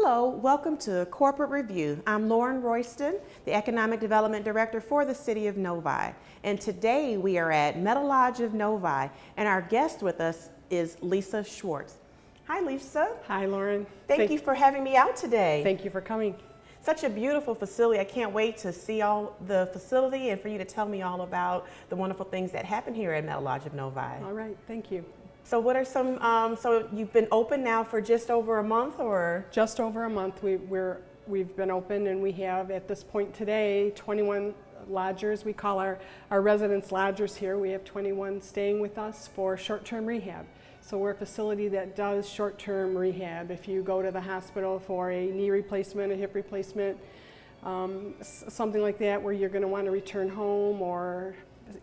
Hello, welcome to Corporate Review. I'm Lauren Royston, the Economic Development Director for the City of Novi. And today we are at MediLodge of Novi, and our guest with us is Lisa Schwartz. Hi, Lisa. Hi, Lauren. Thank you for having me out today. Thank you for coming. Such a beautiful facility. I can't wait to see all the facility and for you to tell me all about the wonderful things that happen here at MediLodge of Novi. All right, thank you. So what are some, so you've been open now for just over a month, or? Just over a month. We've been open, and we have at this point today 21 lodgers. We call our residents lodgers here. We have 21 staying with us for short-term rehab. So we're a facility that does short-term rehab. If you go to the hospital for a knee replacement, a hip replacement, something like that, where you're going to want to return home, or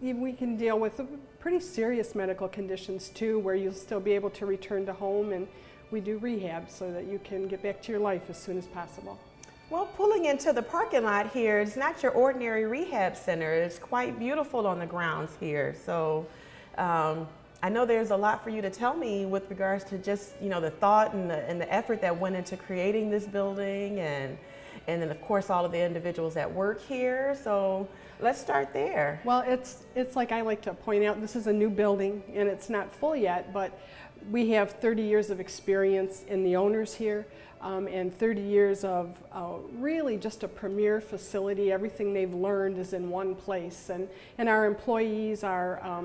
we can deal with pretty serious medical conditions too, where you'll still be able to return to home, and we do rehab so that you can get back to your life as soon as possible. Well, pulling into the parking lot here, it's not your ordinary rehab center. It's quite beautiful on the grounds here. So I know there's a lot for you to tell me with regards to just, you know, the thought and the effort that went into creating this building, and then of course all of the individuals that work here. So let's start there. Well, it's like I like to point out, this is a new building and it's not full yet, but we have 30 years of experience in the owners here, and 30 years of really just a premier facility. Everything they've learned is in one place, and our employees are,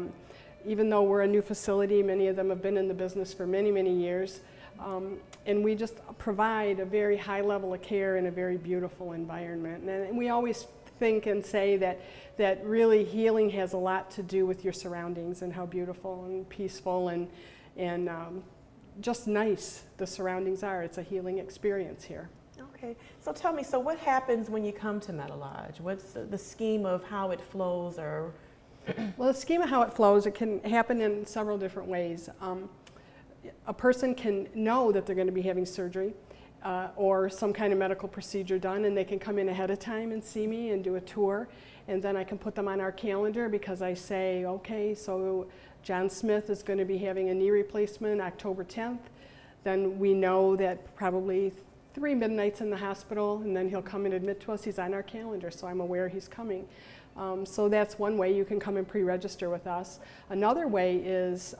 even though we're a new facility, many of them have been in the business for many, many years. And we just provide a very high level of care in a very beautiful environment. And we always think and say that really healing has a lot to do with your surroundings and how beautiful and peaceful and just nice the surroundings are. It's a healing experience here. Okay, so tell me, so what happens when you come to MediLodge? What's the scheme of how it flows? Or Well, the scheme of how it flows, it can happen in several different ways. A person can know that they're going to be having surgery or some kind of medical procedure done, and they can come in ahead of time and see me and do a tour, and then I can put them on our calendar because I say, okay, so John Smith is going to be having a knee replacement October 10th. Then we know that probably 3 midnights in the hospital, and then he'll come and admit to us. He's on our calendar, so I'm aware he's coming. So that's one way you can come and pre-register with us. Another way is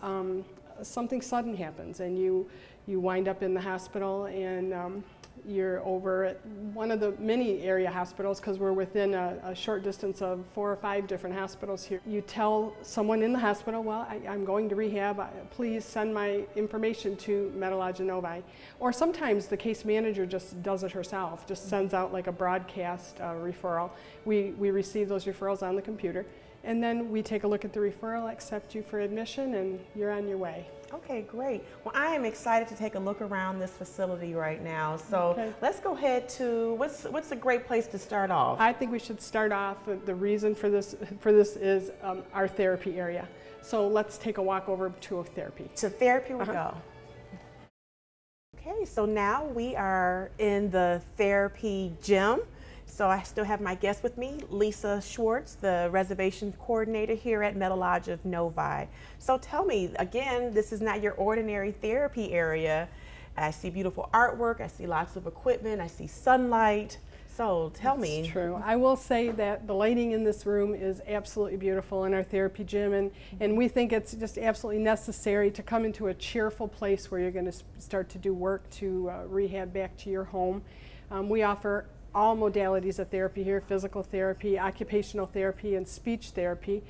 something sudden happens and you wind up in the hospital, and you're over at one of the many area hospitals, because we're within a short distance of 4 or 5 different hospitals here. You tell someone in the hospital, well, I'm going to rehab, please send my information to MediLodge of Novi. Or sometimes the case manager just does it herself, just sends out like a broadcast referral. We receive those referrals on the computer, and then we take a look at the referral, accept you for admission, and you're on your way. Okay, great. Well, I am excited to take a look around this facility right now. So let's go ahead to, what's a great place to start off? I think we should start off with the reason for this is our therapy area. So let's take a walk over to a therapy. To therapy we go. Okay, so now we are in the therapy gym. So I still have my guest with me, Lisa Schwartz, the reservation coordinator here at MediLodge of Novi. So tell me, again, this is not your ordinary therapy area. I see beautiful artwork, I see lots of equipment, I see sunlight. So tell me. It's true. I will say that the lighting in this room is absolutely beautiful in our therapy gym, and we think it's just absolutely necessary to come into a cheerful place where you're going to start to do work to rehab back to your home. We offer all modalities of therapy here: physical therapy, occupational therapy, and speech therapy.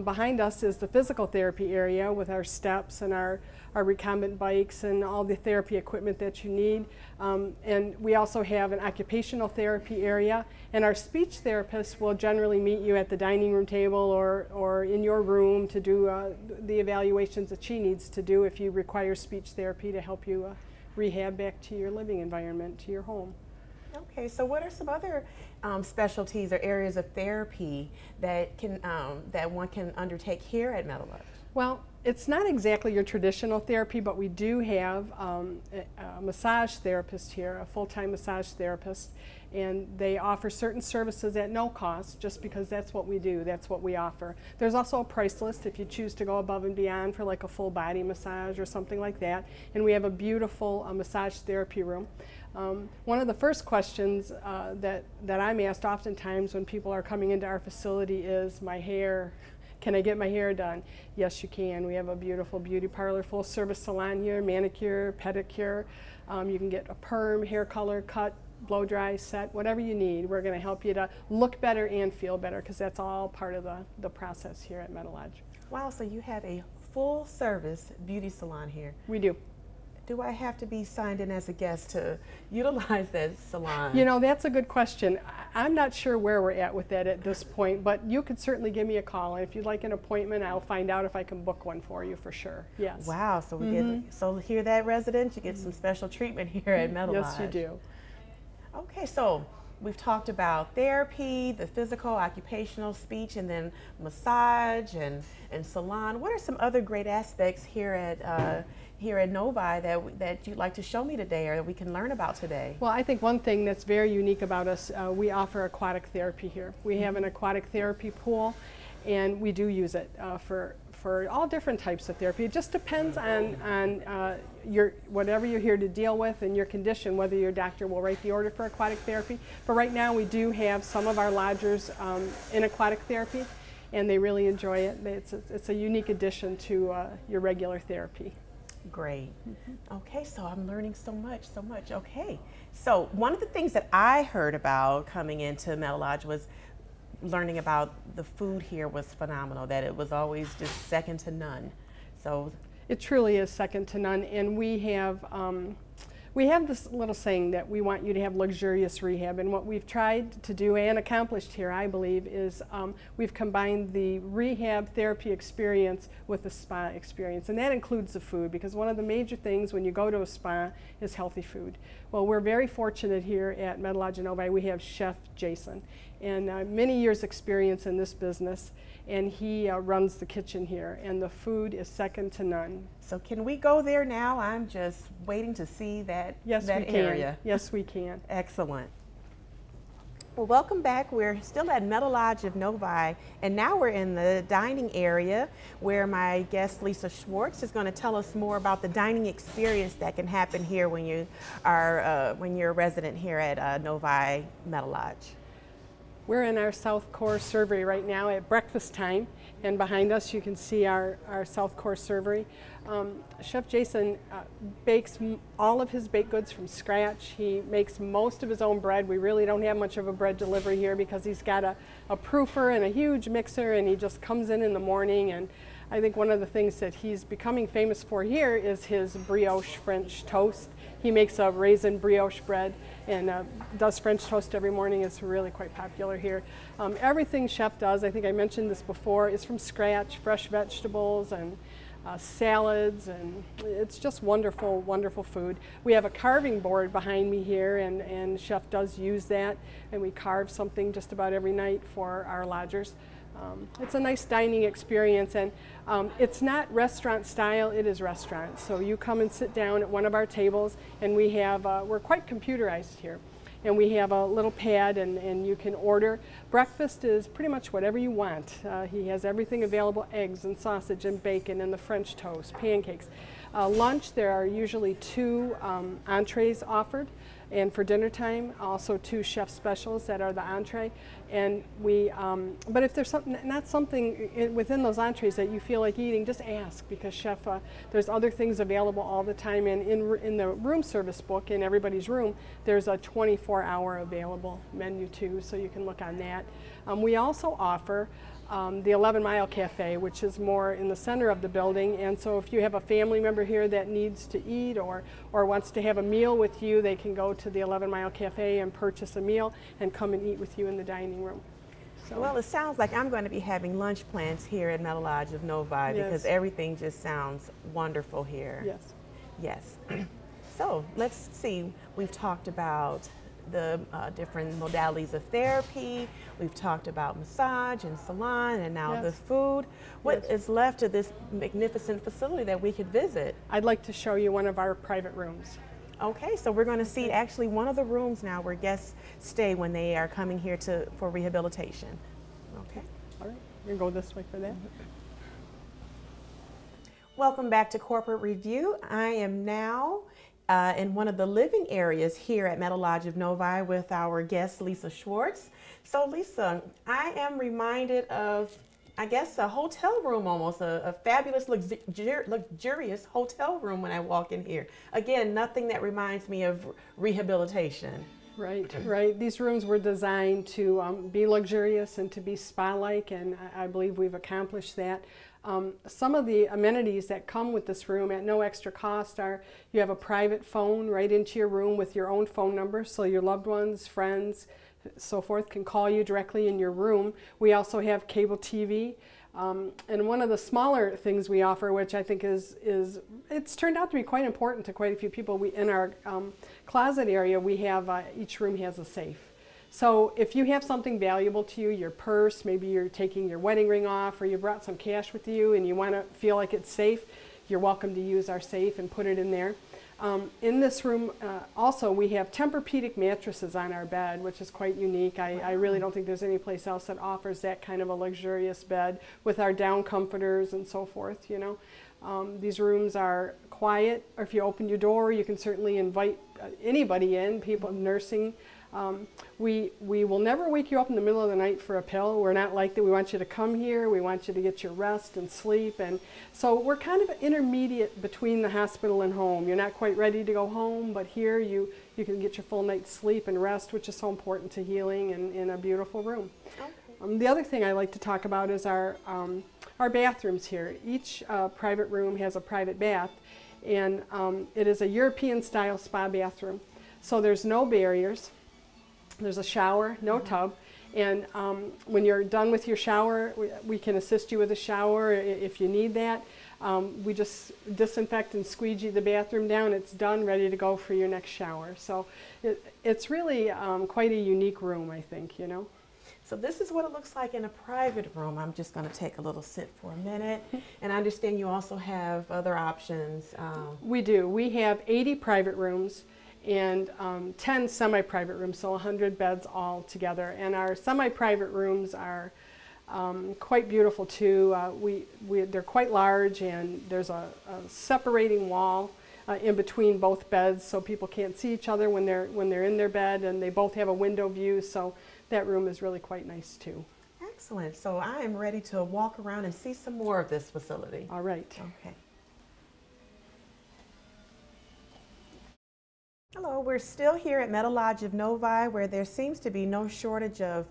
Behind us is the physical therapy area with our steps and our recumbent bikes and all the therapy equipment that you need. And we also have an occupational therapy area, and our speech therapist will generally meet you at the dining room table or in your room to do the evaluations that she needs to do if you require speech therapy to help you rehab back to your living environment, to your home. Okay, so what are some other specialties or areas of therapy that one can undertake here at MediLodge? Well, It's not exactly your traditional therapy, but we do have a massage therapist here, a full-time massage therapist, and they offer certain services at no cost just because that's what we do, that's what we offer. There's also a price list if you choose to go above and beyond for like a full body massage or something like that, and we have a beautiful massage therapy room. One of the first questions that I'm asked oftentimes when people are coming into our facility is, my hair, can I get my hair done? Yes, you can. We have a beautiful beauty parlor, full service salon here, manicure, pedicure. You can get a perm, hair color, cut, blow dry, set, whatever you need. We're going to help you to look better and feel better because that's all part of the process here at MediLodge. Wow, so you have a full service beauty salon here. We do. Do I have to be signed in as a guest to utilize that salon? You know, that's a good question. I'm not sure where we're at with that at this point, but you could certainly give me a call. And if you'd like an appointment, I'll find out if I can book one for you for sure. Yes. Wow, so we get, so hear that, residents? You get some special treatment here at MediLodge. Yes, you do. Okay, so we've talked about therapy, the physical, occupational, speech, and then massage and salon. What are some other great aspects here at Novi that you'd like to show me today or that we can learn about today? Well, I think one thing that's very unique about us, we offer aquatic therapy here. We have an aquatic therapy pool, and we do use it for all different types of therapy. It just depends on whatever you're here to deal with and your condition, whether your doctor will write the order for aquatic therapy. But right now we do have some of our lodgers in aquatic therapy, and they really enjoy it. It's a unique addition to your regular therapy. Great. Okay, so I'm learning so much. Okay, so one of the things that I heard about coming into MediLodge was learning about the food here was phenomenal, that it was always just second to none. So it truly is second to none, and we have this little saying that we want you to have luxurious rehab, and what we've tried to do and accomplished here, I believe, is we've combined the rehab therapy experience with the spa experience, and that includes the food, because one of the major things when you go to a spa is healthy food. Well, we're very fortunate here at MediLodge of Novi. We have Chef Jason, and many years experience in this business, and he runs the kitchen here, and the food is second to none. So can we go there now? I'm just waiting to see that, area. Yes, we can. Excellent. Well, welcome back. We're still at MediLodge of Novi, and now we're in the dining area where my guest Lisa Schwartz is going to tell us more about the dining experience that can happen here when you are when you're a resident here at Novi MediLodge. We're in our South Core Servery right now at breakfast time, and behind us you can see our South Core Servery. Chef Jason bakes all of his baked goods from scratch. He makes most of his own bread. We really don't have much of a bread delivery here because he's got a proofer and a huge mixer, and he just comes in the morning. And I think one of the things that he's becoming famous for here is his brioche French toast. He makes a raisin brioche bread and does French toast every morning. It's really quite popular here. Everything Chef does, I think I mentioned this before, is from scratch, fresh vegetables and salads, and it's just wonderful, wonderful food. We have a carving board behind me here, and Chef does use that, and we carve something just about every night for our lodgers. It's a nice dining experience, and it's not restaurant style, it is restaurant. So you come and sit down at one of our tables, and we have, we're quite computerized here. And we have a little pad, and you can order. Breakfast is pretty much whatever you want. He has everything available, eggs and sausage and bacon and the French toast, pancakes. Lunch, there are usually 2 entrees offered. And for dinner time, also 2 chef specials that are the entree. And we, but if there's not something within those entrees that you feel like eating, just ask, because Chef, there's other things available all the time. And in the room service book, in everybody's room, there's a 24-hour available menu too, so you can look on that. We also offer the 11 Mile Cafe, which is more in the center of the building, and so if you have a family member here that needs to eat or wants to have a meal with you, they can go to the 11 Mile Cafe and purchase a meal and come and eat with you in the dining room. So, well, it sounds like I'm going to be having lunch plans here at MediLodge of Novi, because everything just sounds wonderful here. Yes. Yes. So let's see, we've talked about the different modalities of therapy. We've talked about massage and salon and now the food. What is left of this magnificent facility that we could visit? I'd like to show you one of our private rooms. Okay, so we're going to see actually one of the rooms now where guests stay when they are coming here for rehabilitation. Okay. All right, we're going to go this way for that. Welcome back to Corporate Review. I am now in one of the living areas here at MediLodge of Novi with our guest, Lisa Schwartz. So Lisa, I am reminded of, I guess, a hotel room almost, a fabulous, luxurious hotel room when I walk in here. Again, nothing that reminds me of rehabilitation. Right, right. These rooms were designed to be luxurious and to be spa-like, and I believe we've accomplished that. Some of the amenities that come with this room at no extra cost are you have a private phone right into your room with your own phone number, so your loved ones, friends, so forth can call you directly in your room. We also have cable TV. And one of the smaller things we offer, which I think it's turned out to be quite important to quite a few people, in our closet area, we have, each room has a safe. So if you have something valuable to you, your purse, maybe you're taking your wedding ring off, or you brought some cash with you and you want to feel like it's safe, you're welcome to use our safe and put it in there. In this room also we have Tempur-Pedic mattresses on our bed, which is quite unique. I really don't think there's any place else that offers that kind of a luxurious bed with our down comforters and so forth, you know. These rooms are quiet, or if you open your door you can certainly invite anybody in, people nursing. We will never wake you up in the middle of the night for a pill. We're not like that. We want you to come here. We want you to get your rest and sleep. And so we're kind of intermediate between the hospital and home. You're not quite ready to go home, but here you can get your full night's sleep and rest, which is so important to healing and in a beautiful room. Okay. The other thing I like to talk about is our bathrooms here. Each private room has a private bath, and it is a European-style spa bathroom. So there's no barriers. There's a shower, no tub, and when you're done with your shower, we can assist you with a shower if you need that. We just disinfect and squeegee the bathroom down. It's done, ready to go for your next shower. So it's really quite a unique room, I think, you know. So this is what it looks like in a private room. I'm just going to take a little sit for a minute. And I understand you also have other options. We do. We have 80 private rooms and 10 semi-private rooms, so 100 beds all together. And our semi-private rooms are quite beautiful too. They're quite large, and there's a separating wall in between both beds, so people can't see each other when they're in their bed, and they both have a window view, so that room is really quite nice too. Excellent. So I am ready to walk around and see some more of this facility. All right. Okay. Hello, we're still here at MediLodge of Novi, where there seems to be no shortage of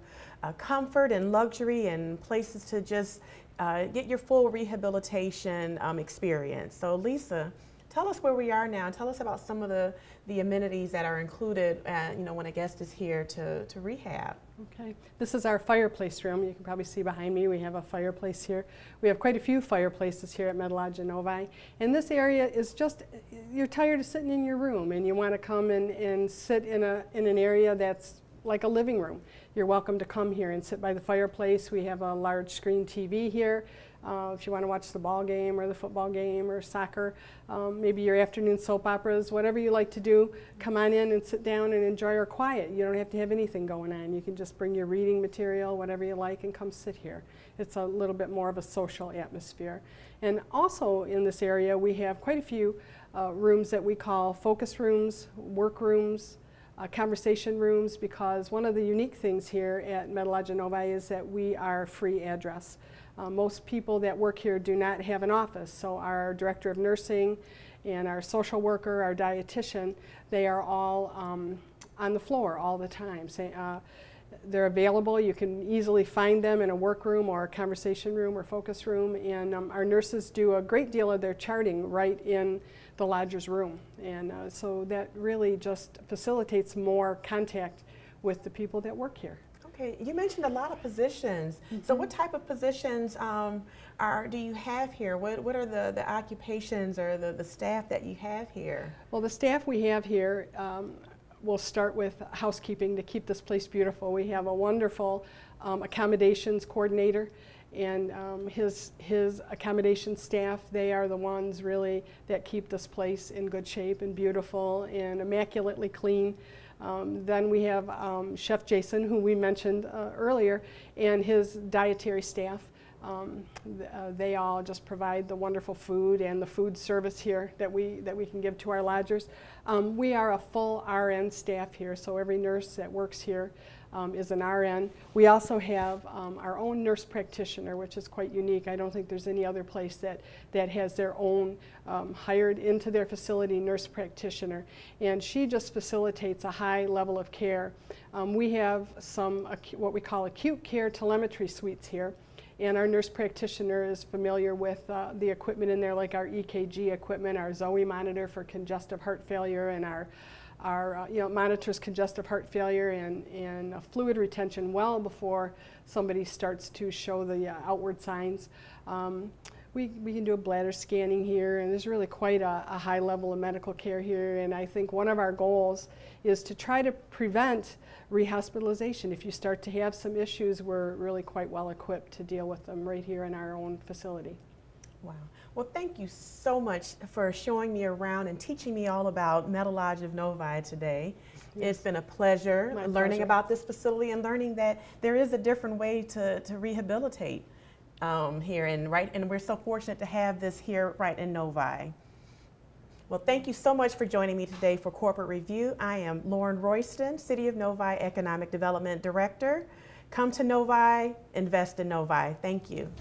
comfort and luxury and places to just get your full rehabilitation experience. So Lisa, tell us where we are now. Tell us about some of the amenities that are included when a guest is here to rehab. Okay, this is our fireplace room. You can probably see behind me we have a fireplace here. We have quite a few fireplaces here at MediLodge of Novi. And this area is just, you're tired of sitting in your room and you want to come and sit in an area that's like a living room. You're welcome to come here and sit by the fireplace. We have a large screen TV here. If you want to watch the ball game or the football game or soccer, maybe your afternoon soap operas, whatever you like to do, come on in and sit down and enjoy our quiet. You don't have to have anything going on. You can just bring your reading material, whatever you like, and come sit here. It's a little bit more of a social atmosphere. And also in this area we have quite a few rooms that we call focus rooms, work rooms, conversation rooms, because one of the unique things here at MediLodge of Novi is that we are free address. Most people that work here do not have an office, so our director of nursing and our social worker, our dietitian, they are all on the floor all the time. They're available. You can easily find them in a workroom or a conversation room or focus room, and our nurses do a great deal of their charting right in the lodger's room, and so that really just facilitates more contact with the people that work here. Okay, you mentioned a lot of positions. So what type of positions do you have here? What are the occupations or the staff that you have here? Well, the staff we have here, we'll start with housekeeping to keep this place beautiful. We have a wonderful accommodations coordinator, and his accommodation staff, they are the ones really that keep this place in good shape and beautiful and immaculately clean. Then we have Chef Jason, who we mentioned earlier, and his dietary staff. They all just provide the wonderful food and the food service here that we can give to our lodgers. We are a full RN staff here, so every nurse that works here is an RN. We also have our own nurse practitioner, which is quite unique. I don't think there's any other place that has their own hired into their facility nurse practitioner, and she just facilitates a high level of care. We have some what we call acute care telemetry suites here, and our nurse practitioner is familiar with the equipment in there, like our EKG equipment, our Zoe monitor for congestive heart failure, and our monitors congestive heart failure and fluid retention well before somebody starts to show the outward signs. We can do a bladder scanning here, and there's really quite a high level of medical care here, and I think one of our goals is to try to prevent rehospitalization. If you start to have some issues, we're really quite well equipped to deal with them right here in our own facility. Wow. Well, thank you so much for showing me around and teaching me all about MediLodge of Novi today. Yes. It's been a pleasure learning about this facility and learning that there is a different way to rehabilitate here, and we're so fortunate to have this here right in Novi. Well, thank you so much for joining me today for Corporate Review. I am Lauren Royston, City of Novi Economic Development Director. Come to Novi, invest in Novi. Thank you.